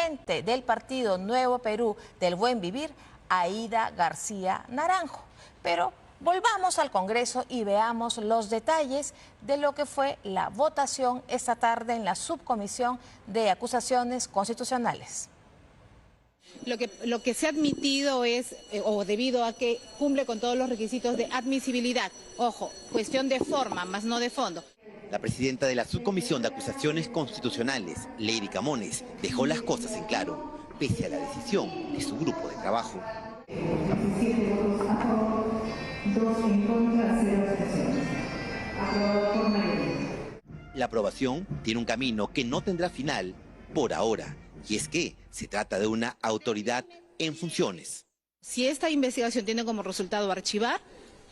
dirigente del partido Nuevo Perú del Buen Vivir, Aida García Naranjo. Pero volvamos al Congreso y veamos los detalles de lo que fue la votación esta tarde en la Subcomisión de Acusaciones Constitucionales. Lo que se ha admitido es, o debido a que cumple con todos los requisitos de admisibilidad. Ojo, cuestión de forma, más no de fondo. La presidenta de la Subcomisión de Acusaciones Constitucionales, Lady Camones, dejó las cosas en claro, pese a la decisión de su grupo de trabajo. 17 votos a favor, 2 en contra, 0 abstenciones. Aprobado por mayoría. La aprobación tiene un camino que no tendrá final por ahora, y es que se trata de una autoridad en funciones. Si esta investigación tiene como resultado archivar,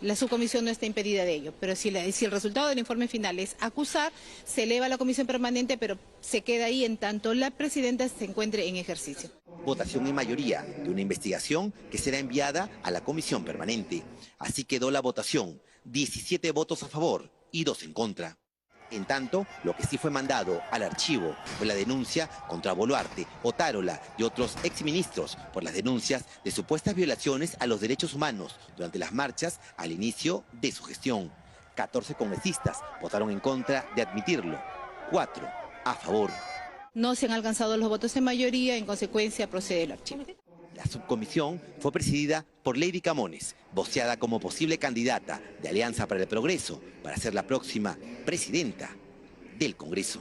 la subcomisión no está impedida de ello, pero si el resultado del informe final es acusar, se eleva a la comisión permanente, pero se queda ahí en tanto la presidenta se encuentre en ejercicio. Votación en mayoría de una investigación que será enviada a la comisión permanente. Así quedó la votación, 17 votos a favor y 2 en contra. En tanto, lo que sí fue mandado al archivo fue la denuncia contra Boluarte, Otárola y otros exministros por las denuncias de supuestas violaciones a los derechos humanos durante las marchas al inicio de su gestión. 14 congresistas votaron en contra de admitirlo, 4 a favor. No se han alcanzado los votos en mayoría, en consecuencia procede el archivo. La subcomisión fue presidida por Lady Camones, voceada como posible candidata de Alianza para el Progreso para ser la próxima presidenta del Congreso.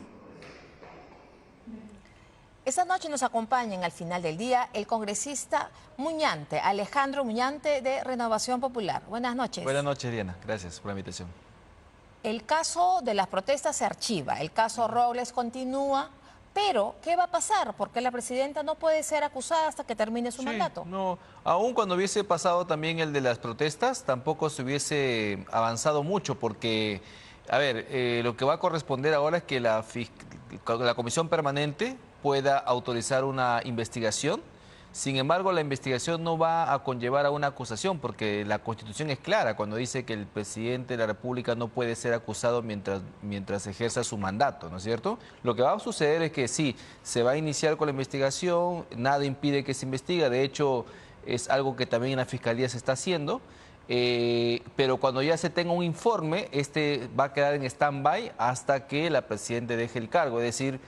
Esta noche nos acompañan al final del día el congresista Muñante, Alejandro Muñante de Renovación Popular. Buenas noches. Buenas noches, Diana. Gracias por la invitación. El caso de las protestas se archiva, el caso Robles continúa. Pero, ¿qué va a pasar? Porque la presidenta no puede ser acusada hasta que termine su mandato. No, aún cuando hubiese pasado también el de las protestas, tampoco se hubiese avanzado mucho porque, a ver, lo que va a corresponder ahora es que la Comisión Permanente pueda autorizar una investigación. Sin embargo, la investigación no va a conllevar a una acusación porque la Constitución es clara cuando dice que el presidente de la República no puede ser acusado mientras ejerza su mandato, ¿no es cierto? Lo que va a suceder es que sí, se va a iniciar con la investigación, nada impide que se investigue, de hecho es algo que también en la Fiscalía se está haciendo, pero cuando ya se tenga un informe, este va a quedar en stand-by hasta que la presidenta deje el cargo, es decir,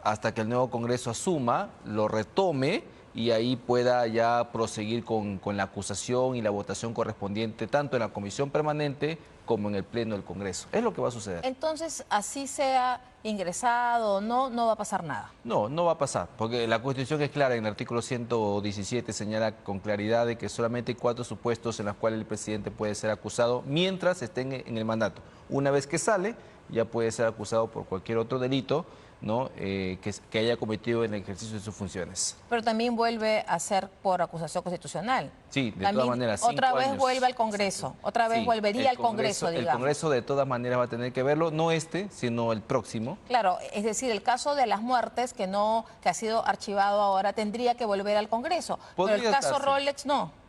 hasta que el nuevo Congreso asuma, lo retome, y ahí pueda ya proseguir con la acusación y la votación correspondiente tanto en la Comisión Permanente como en el Pleno del Congreso. Es lo que va a suceder. Entonces, así sea ingresado o no, no va a pasar nada. No, no va a pasar, porque la Constitución es clara, en el artículo 117 señala con claridad de que solamente hay 4 supuestos en los cuales el presidente puede ser acusado mientras esté en el mandato. Una vez que sale, ya puede ser acusado por cualquier otro delito, ¿no? Que haya cometido en el ejercicio de sus funciones. Pero también vuelve a ser por acusación constitucional. Sí, de todas maneras. Otra vez vuelve al Congreso, otra vez volvería al Congreso, digamos. El Congreso de todas maneras va a tener que verlo, no este, sino el próximo. Claro, es decir, el caso de las muertes que ha sido archivado ahora tendría que volver al Congreso. Pero el caso Rolex no.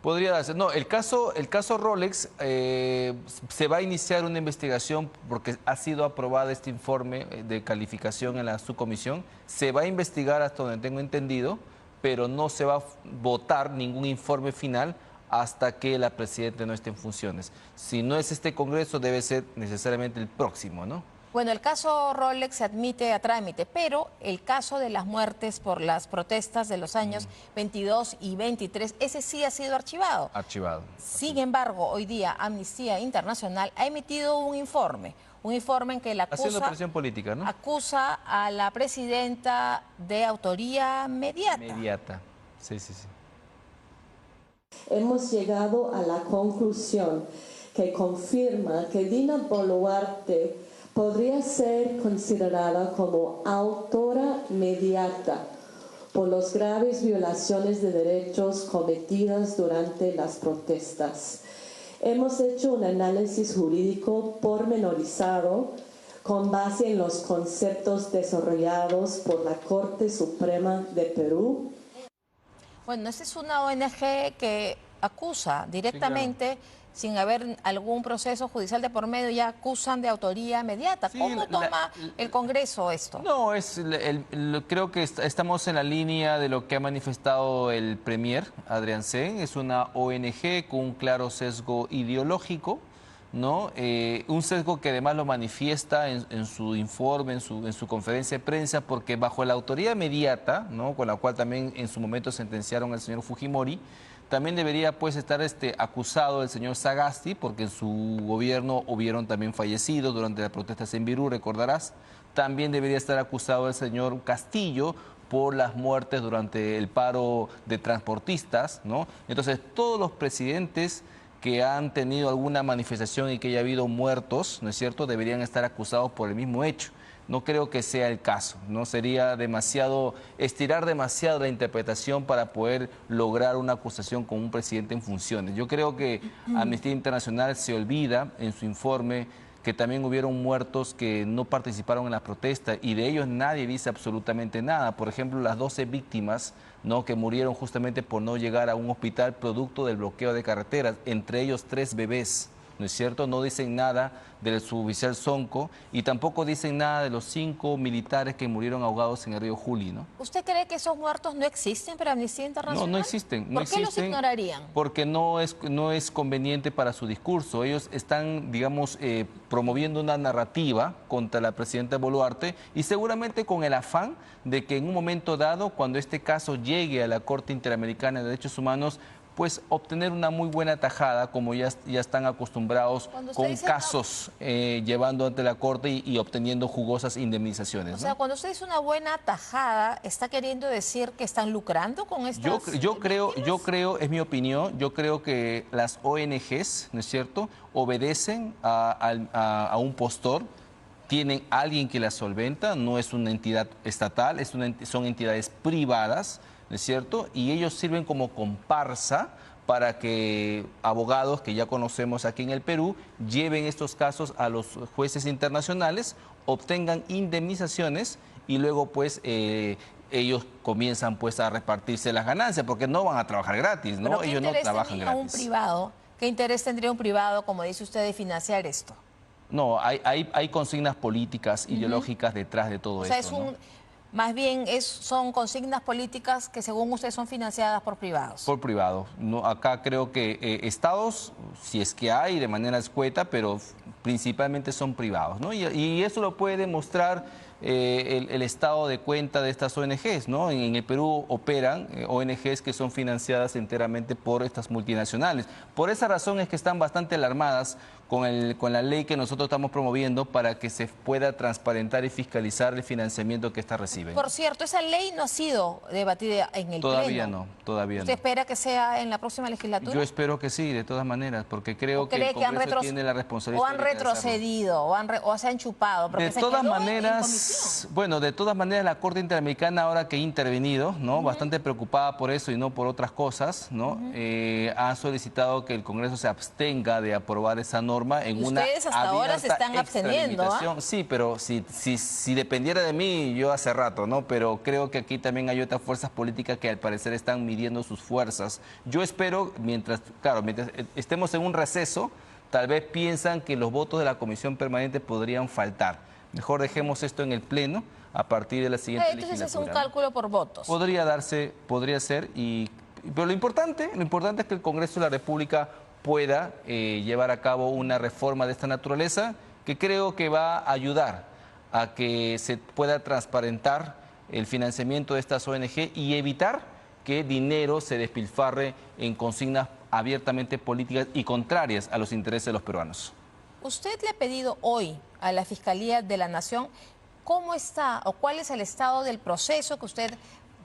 Podría darse. No, el caso Rolex se va a iniciar una investigación porque ha sido aprobado este informe de calificación en la subcomisión. Se va a investigar hasta donde tengo entendido, pero no se va a votar ningún informe final hasta que la presidenta no esté en funciones. Si no es este Congreso, debe ser necesariamente el próximo, ¿no? Bueno, el caso Rolex se admite a trámite, pero el caso de las muertes por las protestas de los años 22 y 23, ese sí ha sido archivado. Sin embargo, hoy día Amnistía Internacional ha emitido un informe en que la haciendo presión política, ¿no? Acusa a la presidenta de autoría mediata. Sí. Hemos llegado a la conclusión que confirma que Dina Boluarte podría ser considerada como autora mediata por las graves violaciones de derechos cometidas durante las protestas. Hemos hecho un análisis jurídico pormenorizado con base en los conceptos desarrollados por la Corte Suprema de Perú. Bueno, esta es una ONG que acusa directamente sin haber algún proceso judicial de por medio, ya acusan de autoría inmediata. Sí, ¿Cómo toma el Congreso esto? No, creo que estamos en la línea de lo que ha manifestado el Premier, Adrián Sen. Es una ONG con un claro sesgo ideológico, ¿no? Un sesgo que además lo manifiesta en su informe, en su conferencia de prensa, porque bajo la autoría inmediata, ¿no?, con la cual también en su momento sentenciaron al señor Fujimori, también debería pues estar acusado el señor Sagasti, porque en su gobierno hubieron también fallecidos durante las protestas en Virú, recordarás. También debería estar acusado el señor Castillo por las muertes durante el paro de transportistas, ¿no? Entonces, todos los presidentes que han tenido alguna manifestación y que haya habido muertos, ¿no es cierto?, deberían estar acusados por el mismo hecho. No creo que sea el caso, ¿no? Sería estirar demasiado la interpretación para poder lograr una acusación con un presidente en funciones. Yo creo que Amnistía Internacional se olvida en su informe que también hubieron muertos que no participaron en la protesta y de ellos nadie dice absolutamente nada. Por ejemplo, las 12 víctimas, ¿no?, que murieron justamente por no llegar a un hospital producto del bloqueo de carreteras, entre ellos 3 bebés. ¿No es cierto? No dicen nada del suboficial Sonco y tampoco dicen nada de los 5 militares que murieron ahogados en el río Juli, ¿no? ¿Usted cree que esos muertos no existen para Amnistía Internacional? No, no existen. ¿Por qué los ignorarían? Porque no es conveniente para su discurso. Ellos están, digamos, promoviendo una narrativa contra la presidenta Boluarte y seguramente con el afán de que en un momento dado, cuando este caso llegue a la Corte Interamericana de Derechos Humanos, pues obtener una muy buena tajada, como ya están acostumbrados con casos llevando ante la Corte y obteniendo jugosas indemnizaciones, ¿no? O sea, cuando usted dice una buena tajada, ¿está queriendo decir que están lucrando con estas yo creo, es mi opinión, yo creo que las ONGs, ¿no es cierto?, obedecen a un postor, tienen alguien que las solventa, no es una entidad estatal, son entidades privadas, ¿no es cierto? Y ellos sirven como comparsa para que abogados que ya conocemos aquí en el Perú lleven estos casos a los jueces internacionales, obtengan indemnizaciones y luego pues ellos comienzan pues a repartirse las ganancias porque no van a trabajar gratis, ¿no? Ellos no trabajan gratis. ¿Qué interés tendría un privado, como dice usted, de financiar esto? No, hay consignas políticas, ideológicas detrás de todo esto, ¿no? Más bien son consignas políticas que según usted son financiadas por privados. Por privados. No, acá creo que estados, si es que hay de manera escueta, pero principalmente son privados, ¿no? Y eso lo puede demostrar el estado de cuenta de estas ONGs, ¿no? En el Perú operan ONGs que son financiadas enteramente por estas multinacionales. Por esa razón es que están bastante alarmadas con la ley que nosotros estamos promoviendo para que se pueda transparentar y fiscalizar el financiamiento que estas reciben. Por cierto, esa ley no ha sido debatida en el Pleno. Todavía no. ¿Usted espera que sea en la próxima legislatura? Yo espero que sí, de todas maneras, porque creo que el Congreso tiene la responsabilidad. ¿O han retrocedido, o se han chupado? De todas maneras, bueno, de todas maneras la Corte Interamericana ahora que ha intervenido, ¿no? Bastante preocupada por eso y no por otras cosas, ¿no? Ha solicitado que el Congreso se abstenga de aprobar esa norma en una ustedes hasta ahora se están absteniendo, ¿ah? Sí, pero si dependiera de mí, yo hace rato, ¿no? Pero creo que aquí también hay otras fuerzas políticas que al parecer están midiendo sus fuerzas. Yo espero, mientras estemos en un receso, tal vez piensan que los votos de la Comisión Permanente podrían faltar. Mejor dejemos esto en el Pleno a partir de la siguiente legislatura. Entonces es un cálculo por votos. Podría ser, pero lo importante es que el Congreso de la República pueda llevar a cabo una reforma de esta naturaleza que creo que va a ayudar a que se pueda transparentar el financiamiento de estas ONG y evitar que dinero se despilfarre en consignas abiertamente políticas y contrarias a los intereses de los peruanos. Usted le ha pedido hoy a la Fiscalía de la Nación cómo está o cuál es el estado del proceso que usted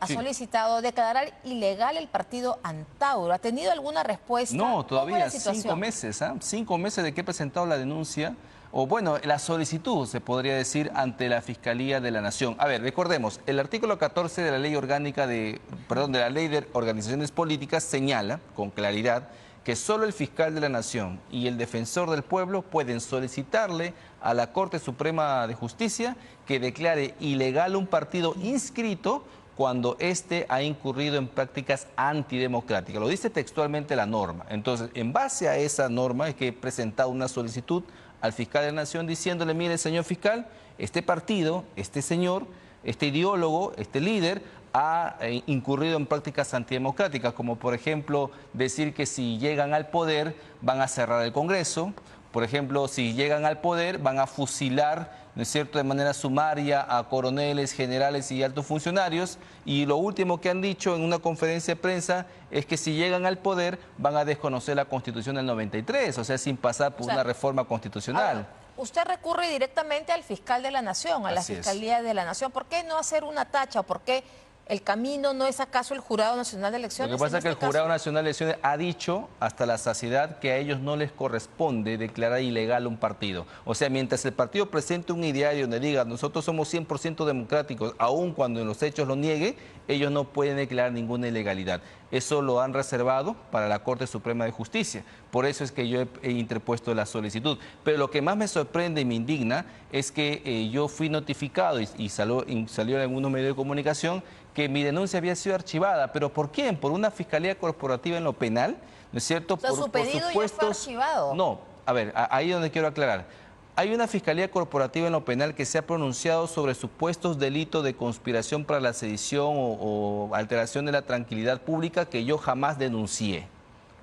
ha solicitado declarar ilegal el partido Antauro. ¿Ha tenido alguna respuesta? No, todavía 5 meses, 5 meses de que he presentado la denuncia, o bueno, la solicitud, se podría decir, ante la Fiscalía de la Nación. A ver, recordemos, el artículo 14 de la Ley Orgánica de la Ley de Organizaciones Políticas señala con claridad que solo el fiscal de la Nación y el defensor del pueblo pueden solicitarle a la Corte Suprema de Justicia que declare ilegal un partido inscrito cuando éste ha incurrido en prácticas antidemocráticas. Lo dice textualmente la norma. Entonces, en base a esa norma es que he presentado una solicitud al fiscal de la Nación diciéndole, mire, señor fiscal, este partido, este señor, este ideólogo, este líder, ha incurrido en prácticas antidemocráticas, como por ejemplo decir que si llegan al poder van a cerrar el Congreso, por ejemplo, si llegan al poder van a fusilar, ¿no es cierto?, de manera sumaria a coroneles, generales y altos funcionarios, y lo último que han dicho en una conferencia de prensa es que si llegan al poder van a desconocer la Constitución del 93, o sea, sin pasar por una reforma constitucional. Ahora, usted recurre directamente al fiscal de la Nación, a la Fiscalía de la Nación. ¿Por qué no hacer una tacha? ¿Por qué el camino no es acaso el Jurado Nacional de Elecciones? Lo que pasa es que el Jurado Nacional de Elecciones ha dicho hasta la saciedad que a ellos no les corresponde declarar ilegal un partido. O sea, mientras el partido presente un ideario donde diga nosotros somos 100% democráticos, aun cuando en los hechos lo niegue, ellos no pueden declarar ninguna ilegalidad. Eso lo han reservado para la Corte Suprema de Justicia. Por eso es que yo he interpuesto la solicitud. Pero lo que más me sorprende y me indigna es que yo fui notificado y salió en algunos medios de comunicación que mi denuncia había sido archivada. ¿Pero por quién? ¿Por una fiscalía corporativa en lo penal? ¿No es cierto? O sea, su pedido ya fue archivado. No, a ver, ahí es donde quiero aclarar. Hay una fiscalía corporativa en lo penal que se ha pronunciado sobre supuestos delitos de conspiración para la sedición o alteración de la tranquilidad pública que yo jamás denuncié,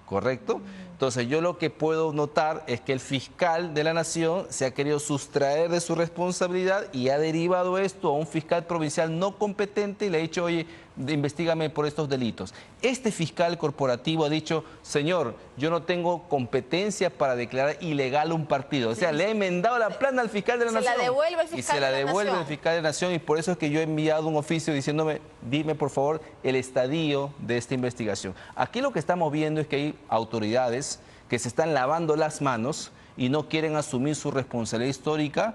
¿correcto? Entonces yo lo que puedo notar es que el fiscal de la Nación se ha querido sustraer de su responsabilidad y ha derivado esto a un fiscal provincial no competente y le ha dicho, oye, investígame por estos delitos. Este fiscal corporativo ha dicho, señor, yo no tengo competencia para declarar ilegal un partido. O sea, le ha enmendado la plana al fiscal de la Nación. Se la devuelve el fiscal de la Nación. Y se la devuelve el fiscal de la Nación, y por eso es que yo he enviado un oficio diciéndome, dime por favor el estadio de esta investigación. Aquí lo que estamos viendo es que hay autoridades que se están lavando las manos y no quieren asumir su responsabilidad histórica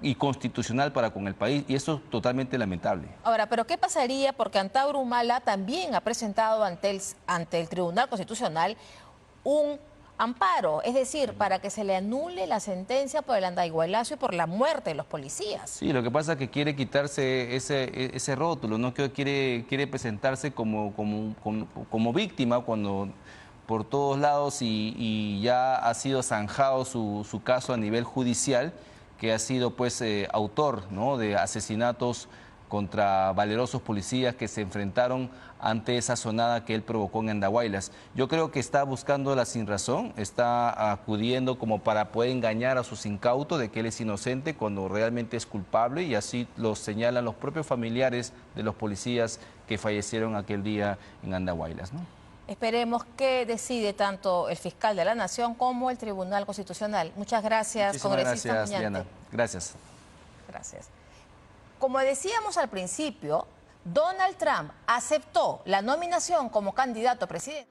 y constitucional para con el país, y eso es totalmente lamentable. Ahora, ¿pero qué pasaría? Porque Antauro Humala también ha presentado ante el Tribunal Constitucional un amparo, es decir, para que se le anule la sentencia por el andaigualazo y por la muerte de los policías. Sí, lo que pasa es que quiere quitarse ese rótulo, ¿no? Quiere presentarse como víctima cuando por todos lados y ya ha sido zanjado su caso a nivel judicial, que ha sido pues autor, ¿no?, de asesinatos contra valerosos policías que se enfrentaron ante esa sonada que él provocó en Andahuaylas. Yo creo que está buscando la sinrazón, está acudiendo como para poder engañar a sus incautos de que él es inocente cuando realmente es culpable, y así lo señalan los propios familiares de los policías que fallecieron aquel día en Andahuaylas, ¿no? Esperemos que decide tanto el fiscal de la Nación como el Tribunal Constitucional. Muchas gracias, congresista Gracias, Oñate. Diana. Gracias. Gracias. Como decíamos al principio, Donald Trump aceptó la nominación como candidato a presidente.